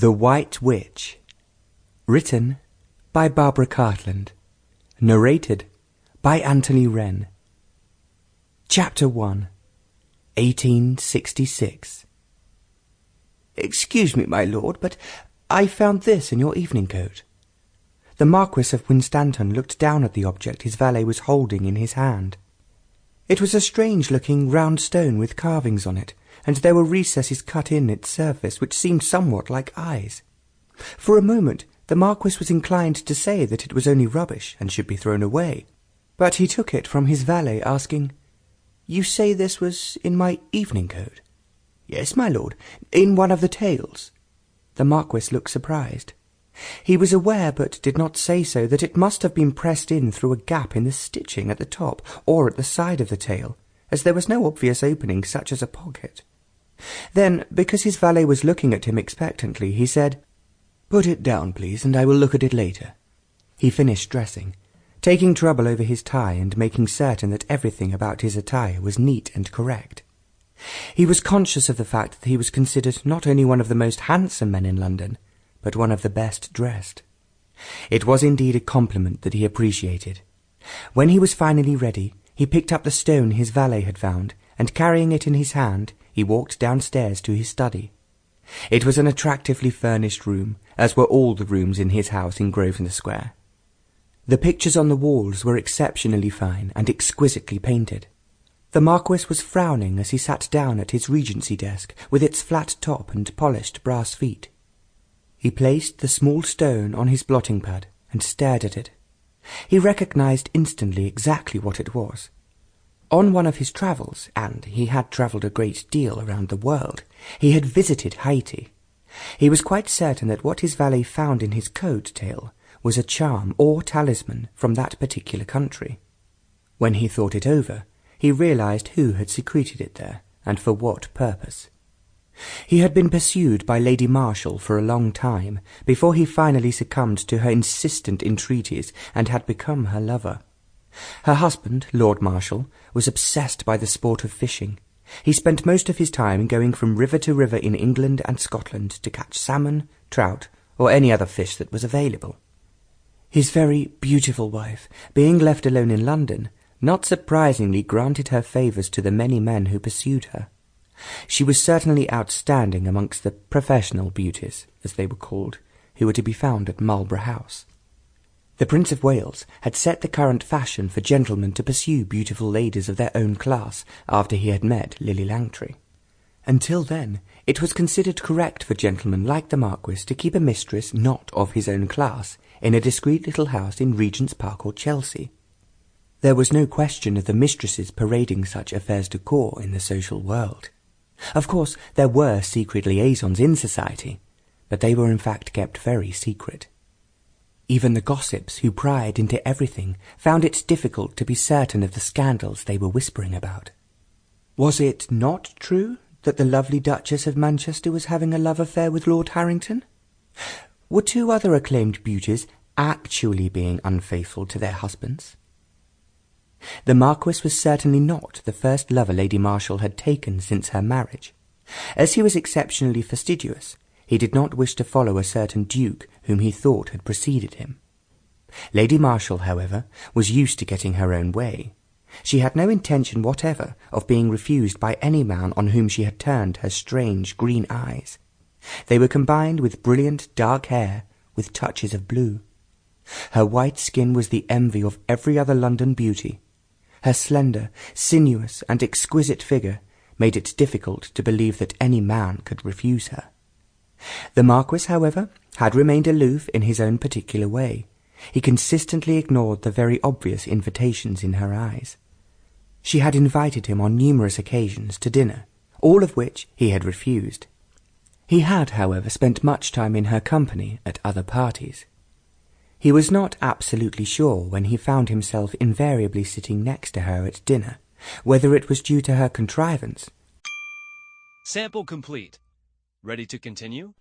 The White Witch. Written by Barbara Cartland. Narrated by Anthony Wren. Chapter 1. 1866. "Excuse me, my lord, but I found this in your evening coat." The Marquis of Wynstanton looked down at the object his valet was holding in his hand. It was a strange-looking round stone with carvings on it, and there were recesses cut in its surface which seemed somewhat like eyes. For a moment the Marquis was inclined to say that it was only rubbish and should be thrown away, but he took it from his valet, asking, "You say this was in my evening coat?" "Yes, my lord, in one of the tales." The Marquis looked surprised. He was aware, but did not say so, that it must have been pressed in through a gap in the stitching at the top or at the side of the tale, as there was no obvious opening such as a pocket. Then, because his valet was looking at him expectantly, he said, "Put it down, please, and I will look at it later." He finished dressing, taking trouble over his tie and making certain that everything about his attire was neat and correct. He was conscious of the fact that he was considered not only one of the most handsome men in London, but one of the best dressed. It was indeed a compliment that he appreciated. When he was finally ready, he picked up the stone his valet had found, and carrying it in his hand, he walked downstairs to his study. It was an attractively furnished room, as were all the rooms in his house in Grosvenor Square. The pictures on the walls were exceptionally fine and exquisitely painted. The Marquis was frowning as he sat down at his Regency desk, with its flat top and polished brass feet. He placed the small stone on his blotting-pad and stared at it. He recognized instantly exactly what it was. On one of his travels, and he had travelled a great deal around the world, he had visited Haiti. He was quite certain that what his valet found in his coat-tail was a charm or talisman from that particular country. When he thought it over, he realized who had secreted it there, and for what purpose. He had been pursued by Lady Marshall for a long time, before he finally succumbed to her insistent entreaties and had become her lover. Her husband, Lord Marshall, was obsessed by the sport of fishing. He spent most of his time going from river to river in England and Scotland to catch salmon, trout, or any other fish that was available. His very beautiful wife, being left alone in London, not surprisingly granted her favours to the many men who pursued her. She was certainly outstanding amongst the professional beauties, as they were called, who were to be found at Marlborough House. The Prince of Wales had set the current fashion for gentlemen to pursue beautiful ladies of their own class after he had met Lily Langtry. Until then, it was considered correct for gentlemen like the Marquis to keep a mistress not of his own class in a discreet little house in Regent's Park or Chelsea. There was no question of the mistresses parading such affairs de cour in the social world. Of course, there were secret liaisons in society, but they were in fact kept very secret. Even the gossips who pried into everything found it difficult to be certain of the scandals they were whispering about. Was it not true that the lovely Duchess of Manchester was having a love affair with Lord Harrington? Were two other acclaimed beauties actually being unfaithful to their husbands? The Marquis was certainly not the first lover Lady Marshall had taken since her marriage. As he was exceptionally fastidious, he did not wish to follow a certain duke whom he thought had preceded him. Lady Marshall, however, was used to getting her own way. She had no intention whatever of being refused by any man on whom she had turned her strange green eyes. They were combined with brilliant dark hair with touches of blue. Her white skin was the envy of every other London beauty. Her slender, sinuous, and exquisite figure made it difficult to believe that any man could refuse her. The Marquis, however, had remained aloof in his own particular way. He consistently ignored the very obvious invitations in her eyes. She had invited him on numerous occasions to dinner, all of which he had refused. He had, however, spent much time in her company at other parties. He was not absolutely sure when he found himself invariably sitting next to her at dinner, whether it was due to her contrivance. Sample complete. Ready to continue?